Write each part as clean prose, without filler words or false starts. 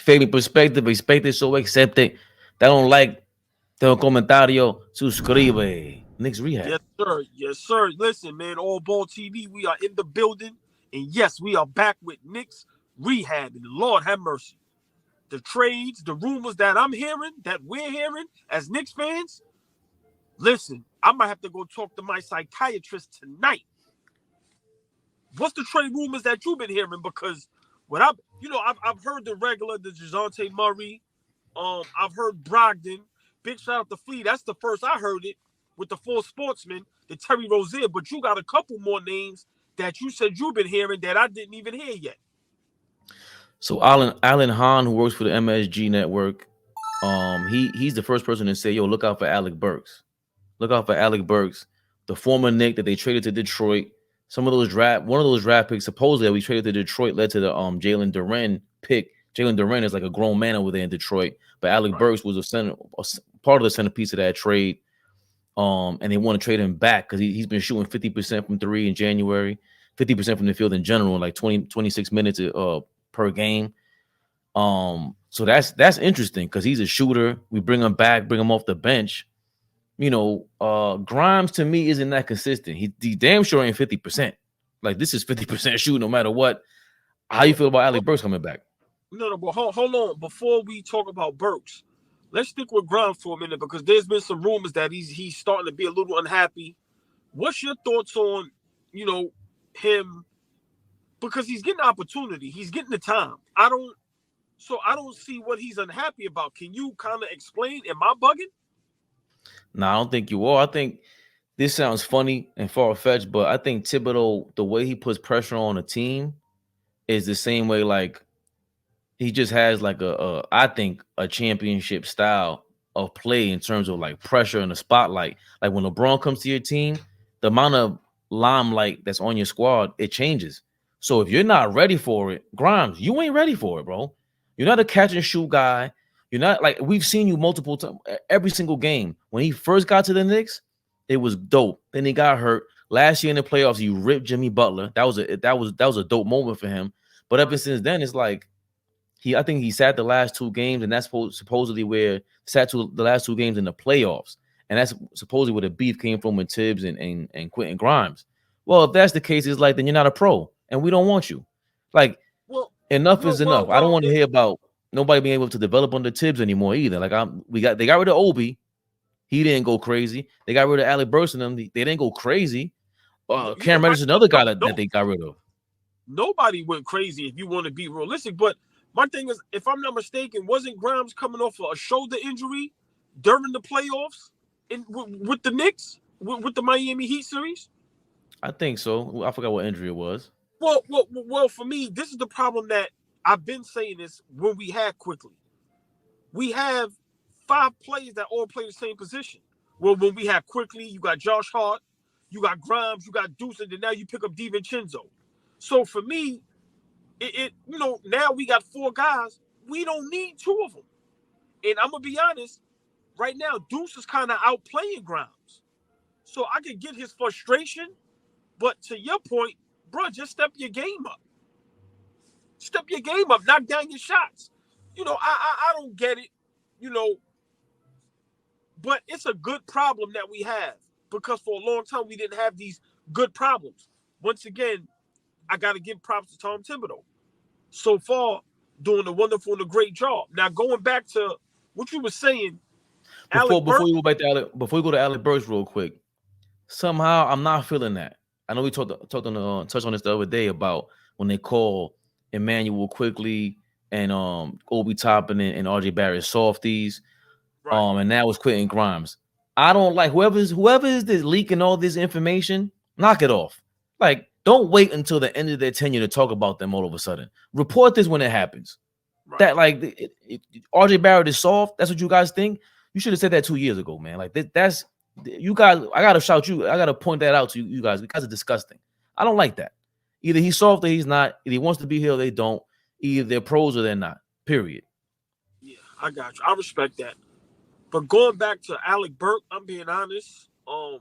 Fabian PerspecTV, respecte so accepte. That don't like the comentario, suscribe. Knicks Rehab. Yes, sir. Yes, sir. Listen, man, AllBall TV, we are in the building. And yes, we are back with Knicks Rehab. And Lord have mercy. The trades, the rumors that I'm hearing, that we're hearing as Knicks fans, listen, I might have to go talk to my psychiatrist tonight. What's the trade rumors that you've been hearing? Because what I've heard the regular, the Dejounte Murray. I've heard Brogdon. Big shout out to Flea. That's the first I heard it with the full sportsman, the Terry Rozier. But you got a couple more names that you said you've been hearing that I didn't even hear yet. So Alan Hahn, who works for the MSG network, he's the first person to say, "Yo, look out for Alec Burks. Look out for Alec Burks, the former Knick that they traded to Detroit. One of those draft picks supposedly that we traded to Detroit led to the Jalen Duren pick. Jalen Duren is like a grown man over there in Detroit, but Alec Burks was part of the centerpiece of that trade. And they want to trade him back because he's been shooting 50% from three in January, 50% from the field in general, like 26 minutes per game. So that's interesting because he's a shooter. We bring him back, bring him off the bench. Grimes to me isn't that consistent. He damn sure ain't 50%. Like this is 50% shoot no matter what. How you feel about Alec Burks coming back? No, but hold on. Before we talk about Burks, let's stick with Grimes for a minute because there's been some rumors that he's starting to be a little unhappy. What's your thoughts on, him? Because he's getting opportunity, he's getting the time. I don't see what he's unhappy about. Can you kind of explain? Am I bugging? No, I don't think you are. I think this sounds funny and far-fetched, but I think Thibodeau, the way he puts pressure on a team is the same way, like, he just has like I think a championship style of play in terms of like pressure in the spotlight. Like when LeBron comes to your team, the amount of limelight that's on your squad, it changes. So if you're not ready for it, Grimes, you ain't ready for it, bro. You're not a catch and shoot guy. You're not like we've seen you multiple times, every single game. When he first got to the Knicks, it was dope. Then he got hurt. Last year in the playoffs, you ripped Jimmy Butler. That was a dope moment for him. But ever since then, it's like I think he sat the last two games, and that's supposedly where the last two games in the playoffs, and that's supposedly where the beef came from with Tibbs and Quentin Grimes. Well, if that's the case, it's like then you're not a pro, and we don't want you. Like, enough is enough. I don't want to hear about nobody being able to develop under Tibbs anymore either. Like they got rid of Obi, he didn't go crazy. They got rid of Alec Burks and them, they didn't go crazy. Cam Reddish is another guy that they got rid of. Nobody went crazy if you want to be realistic, but my thing is, if I'm not mistaken, wasn't Grimes coming off of a shoulder injury during the playoffs with the Knicks, with the Miami Heat series? I think so. I forgot what injury it was. Well, for me, this is the problem that I've been saying this when we had Quickly. We have 5 players that all play the same position. Well, when we have Quickly, you got Josh Hart, you got Grimes, you got Deuce, and then now you pick up DiVincenzo. So for me, now we got 4 guys. We don't need 2 of them. And I'm going to be honest, right now, Deuce is kind of outplaying Grimes. So I can get his frustration, but to your point, bro, just step your game up. Step your game up. Knock down your shots. I don't get it, but it's a good problem that we have because for a long time we didn't have these good problems. Once again, I got to give props to Tom Thibodeau. So far, doing a wonderful and a great job. Now, going back to what you were saying, before you go back to before you go to Alec Burks real quick, somehow I'm not feeling that. I know we touched on this the other day about when they call Emmanuel Quickly and Obi Toppin and RJ Barrett softies, right. And now it's Quentin Grimes. I don't like whoever is this leaking all this information. Knock it off. Like, don't wait until the end of their tenure to talk about them all of a sudden. Report this when it happens. Right. That RJ Barrett is soft. That's what you guys think. You should have said that 2 years ago, man. Like that's you guys. I gotta shout you. I gotta point that out to you guys. You guys are disgusting. I don't like that. Either he's soft or he's not. Either he wants to be here or they don't. Either they're pros or they're not. Period. Yeah, I got you. I respect that. But going back to Alec Burks, I'm being honest. I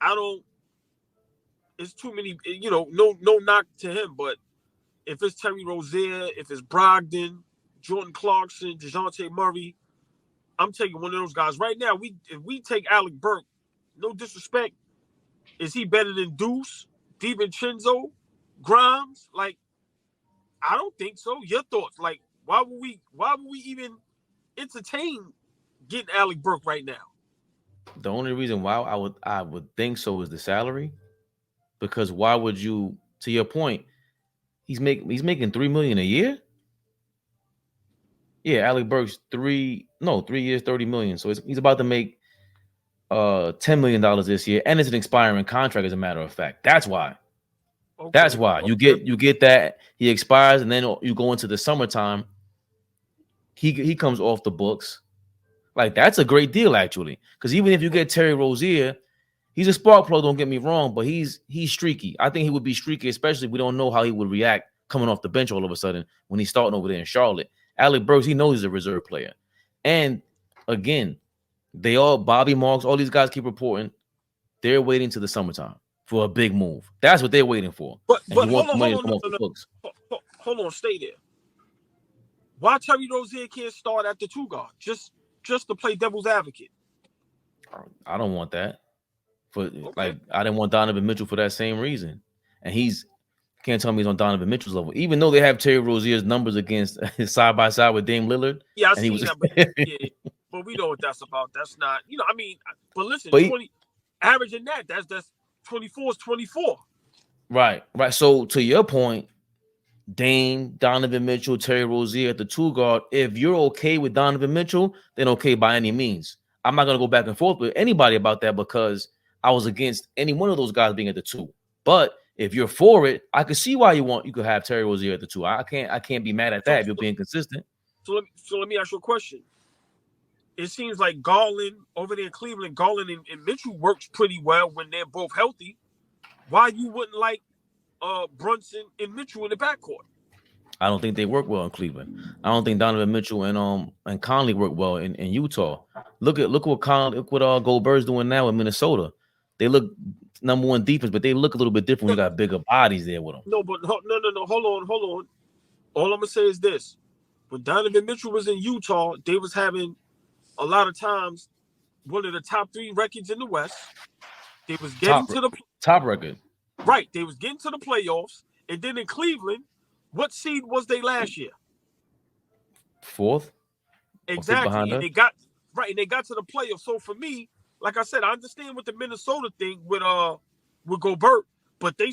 don't. It's too many. No knock to him. But if it's Terry Rozier, if it's Brogdon, Jordan Clarkson, Dejounte Murray. I'm taking one of those guys right now. If we take Alec Burks, no disrespect, is he better than Deuce, DiVincenzo, Grimes? Like, I don't think so. Your thoughts? Like, why would we even entertain getting Alec Burks right now? The only reason why I would think so is the salary. Because why would you? To your point, he's making $3 million a year. Yeah, Alec Burks 3 years, $30 million. So he's about to make $10 million this year, and it's an expiring contract. As a matter of fact, that's why. Okay. That's why you get that he expires, and then you go into the summertime. He comes off the books. Like, that's a great deal, actually. Because even if you get Terry Rozier, he's a spark plug, don't get me wrong, but he's streaky. I think he would be streaky, especially if we don't know how he would react coming off the bench all of a sudden when he's starting over there in Charlotte. Alec Burks, he knows he's a reserve player. And again, Bobby Marks, all these guys keep reporting, they're waiting to the summertime for a big move. That's what they're waiting for. But hold on, stay there. Why Terry Rozier can't start at the 2 guard? Just to play devil's advocate. I don't want that. I didn't want Donovan Mitchell for that same reason. And can't tell me he's on Donovan Mitchell's level, even though they have Terry Rozier's numbers against side by side with Dame Lillard. Yeah, I see that, but we know what that's about. That's not, but listen, 20 averaging that's 24 is 24. Right. So to your point, Dame, Donovan Mitchell, Terry Rozier at the 2 guard. If you're okay with Donovan Mitchell, then okay by any means. I'm not gonna go back and forth with anybody about that because I was against any one of those guys being at the 2. But if you're for it, I could see why you could have Terry Rozier at the 2. I can't be mad at that if you're being consistent. So let me ask you a question. It seems like Garland over there in Cleveland, Garland and Mitchell works pretty well when they're both healthy. Why you wouldn't like Brunson and Mitchell in the backcourt? I don't think they work well in Cleveland. I don't think Donovan Mitchell and Conley work well in Utah. Look what Goldberg's doing now in Minnesota. They look number 1 defense, but they look a little bit different when you got bigger bodies there with them. No. Hold on. All I'm gonna say is this: when Donovan Mitchell was in Utah, they was having a lot of times one of the top 3 records in the West. They was getting to the top record. Right, they was getting to the playoffs, and then in Cleveland, what seed was they last year? 4th. Exactly, and they got to the playoffs. So for me, like I said, I understand with the Minnesota thing with Gobert, but they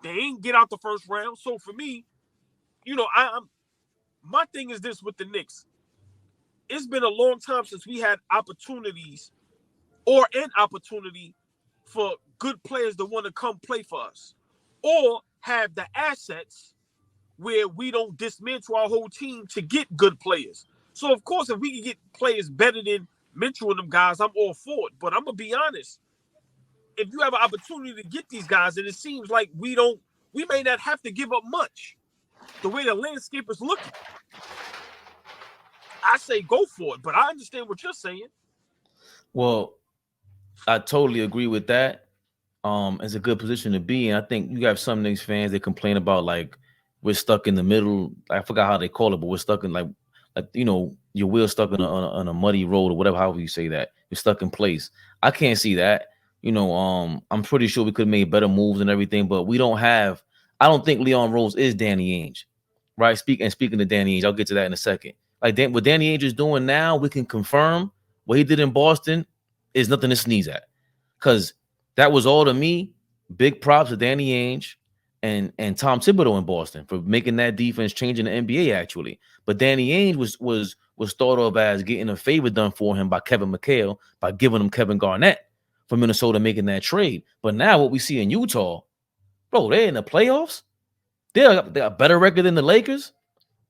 ain't get out the first round. So for me, my thing is this with the Knicks. It's been a long time since we had opportunities or an opportunity for good players to want to come play for us or have the assets where we don't dismantle our whole team to get good players. So, of course, if we can get players better than Mitchell and them guys, I'm all for it. But I'm going to be honest. If you have an opportunity to get these guys, and it seems like we may not have to give up much. The way the landscape is looking, I say go for it. But I understand what you're saying. Well, I totally agree with that. It's a good position to be in. I think you have some Knicks fans that complain about, like, we're stuck in the middle. I forgot how they call it, but we're stuck in like your wheel's stuck on a muddy road or whatever, however you say that. You're stuck in place. I can't see that. I'm pretty sure we could have made better moves and everything, but we don't have. I don't think Leon Rose is Danny Ainge, right? Speaking to Danny Ainge, I'll get to that in a second. Like, what Danny Ainge is doing now, we can confirm what he did in Boston is nothing to sneeze at, because that was all, to me, big props to Danny Ainge and Tom Thibodeau in Boston for making that defense change in the NBA, actually. But Danny Ainge was thought of as getting a favor done for him by Kevin McHale by giving him Kevin Garnett for Minnesota, making that trade. But now what we see in Utah, bro, they're in the playoffs. They're a better record than the Lakers.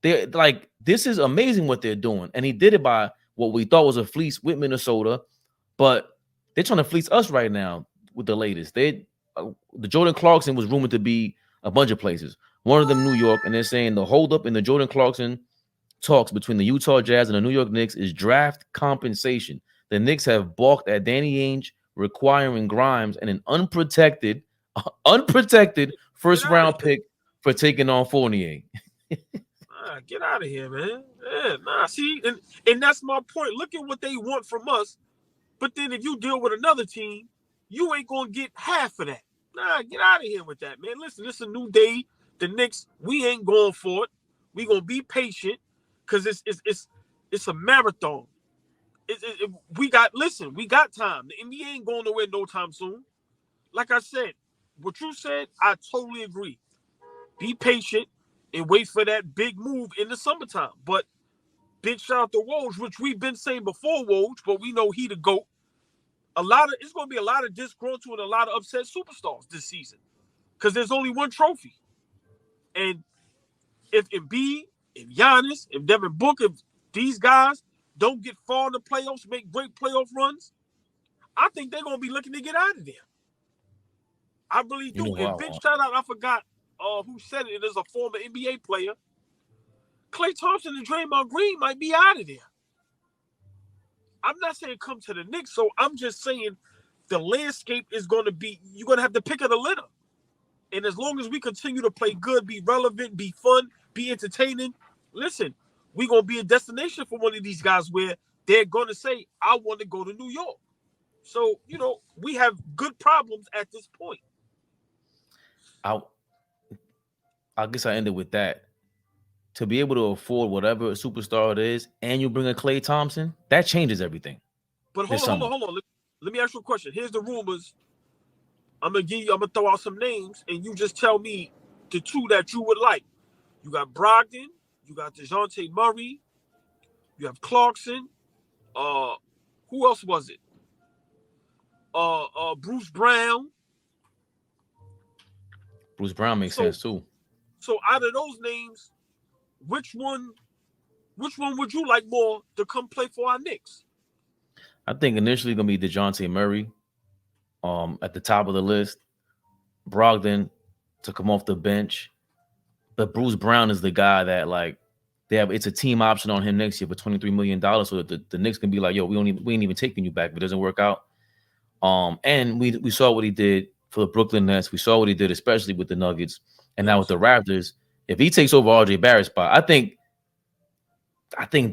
They're like, this is amazing what they're doing. And he did it by what we thought was a fleece with Minnesota, but they're trying to fleece us right now with the latest. The Jordan Clarkson was rumored to be a bunch of places. One of them, New York, and they're saying the holdup in the Jordan Clarkson talks between the Utah Jazz and the New York Knicks is draft compensation. The Knicks have balked at Danny Ainge requiring Grimes and an unprotected first round pick for taking on Fournier. Get out of here, man. Yeah, nah. See, and that's my point. Look at what they want from us. But then if you deal with another team, you ain't gonna get half of that. Nah, get out of here with that, man. Listen, this is a new day. The Knicks, we ain't going for it. We gonna be patient because it's a marathon. We got time. The NBA ain't going nowhere no time soon. Like I said, what you said, I totally agree. Be patient and wait for that big move in the summertime. But big shout out to Woj, which we've been saying before Woj, but we know he the GOAT. It's going to be a lot of disgruntled and a lot of upset superstars this season because there's only one trophy. And if Embiid, if Giannis, if Devin Booker, if these guys don't get far in the playoffs, make great playoff runs, I think they're going to be looking to get out of there. I really do. And big shout out, I forgot who said it. It is a former NBA player. Klay Thompson and Draymond Green might be out of there. I'm not saying come to the Knicks, so I'm just saying the landscape is going to be, you're going to have the pick of the litter. And as long as we continue to play good, be relevant, be fun, be entertaining, listen, we're going to be a destination for one of these guys where they're going to say, I want to go to New York. So, we have good problems at this point. I guess I ended with that. To be able to afford whatever superstar it is, and you bring a Klay Thompson, that changes everything. But hold on. Let me ask you a question. Here's the rumors. I'm gonna throw out some names, and you just tell me the two that you would like. You got Brogdon, you got Dejounte Murray, you have Clarkson. Who else was it? Bruce Brown. Bruce Brown makes sense too. So out of those names, which one would you like more to come play for our Knicks? I think initially gonna be Dejounte Murray, at the top of the list. Brogdon to come off the bench, but Bruce Brown is the guy that it's a team option on him next year for $23 million, so that the Knicks can be like, yo, we ain't even taking you back if it doesn't work out. And we saw what he did for the Brooklyn Nets. We saw what he did, especially with the Nuggets, and now with the Raptors. If he takes over RJ Barrett's spot, I think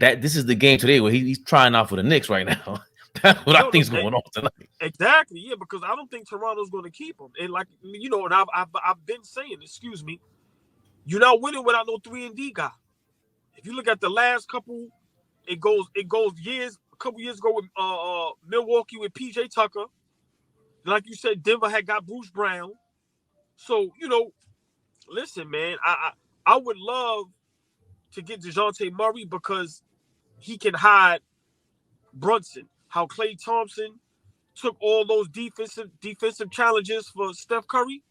that this is the game today where he's trying out for the Knicks right now. That's what I think is going on tonight. Exactly, yeah, because I don't think Toronto's going to keep him. And and I've been saying, excuse me, you're not winning without no 3-and-D guy. If you look at the last couple, it goes years. A couple years ago with Milwaukee with PJ Tucker. Like you said, Denver had got Bruce Brown. So listen, man, I would love to get Dejounte Murray because he can hide Brunson. How Klay Thompson took all those defensive challenges for Steph Curry.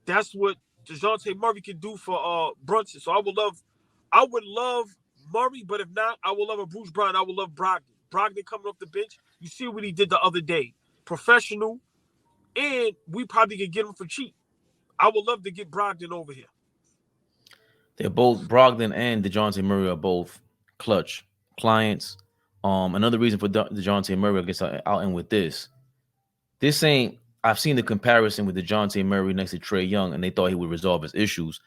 That's what Dejounte Murray can do for Brunson. So I would love Murray, but if not, I would love a Bruce Brown. I would love Brogdon. Brogdon coming off the bench. You see what he did the other day. Professional, and we probably could get him for cheap. I would love to get Brogdon over here. They're both, Brogdon and Dejounte Murray are both clutch clients. Another reason for Dejounte Murray, I guess I'll end with this. I've seen the comparison with Dejounte Murray next to Trae Young, and they thought he would resolve his issues.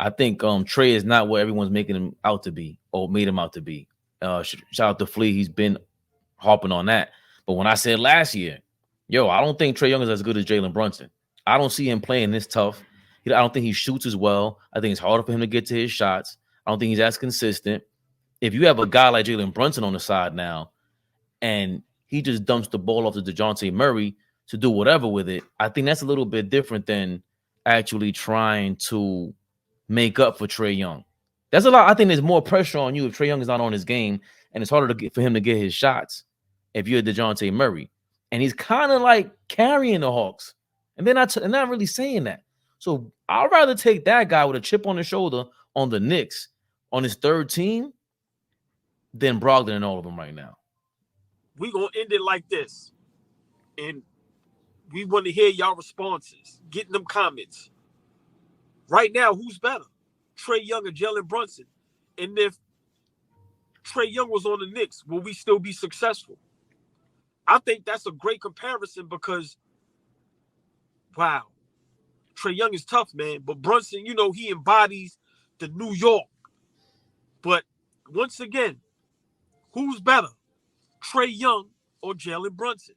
I think Trae is not what everyone's making him out to be or made him out to be. Shout out to Flea. He's been harping on that. But when I said last year, I don't think Trae Young is as good as Jalen Brunson. I don't see him playing this tough. I don't think he shoots as well. I think it's harder for him to get to his shots. I don't think he's as consistent. If you have a guy like Jalen Brunson on the side now, and he just dumps the ball off to Dejounte Murray to do whatever with it, I think that's a little bit different than actually trying to make up for Trae Young. That's a lot. I think there's more pressure on you if Trae Young is not on his game, and it's harder for him to get his shots if you're Dejounte Murray. And he's kind of like carrying the Hawks, and they're not really saying that. So I'd rather take that guy with a chip on his shoulder on the Knicks on his third team than Brogdon and all of them right now. We're going to end it like this. And we want to hear y'all responses, getting them comments. Right now, who's better? Trae Young or Jalen Brunson? And if Trae Young was on the Knicks, will we still be successful? I think that's a great comparison because, wow, Trae Young is tough, man. But Brunson, he embodies the New York. But once again, who's better, Trae Young or Jalen Brunson?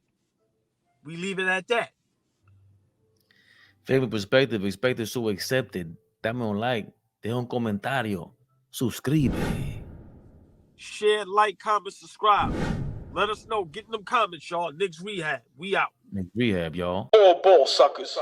We leave it at that. Favorite perspective, expected so accepted. Dame un like, deja un comentario, suscribe. Share, like, comment, subscribe. Let us know. Get in them comments, y'all. Knicks Rehab. We out. Knicks Rehab, y'all. AllBall, suckers.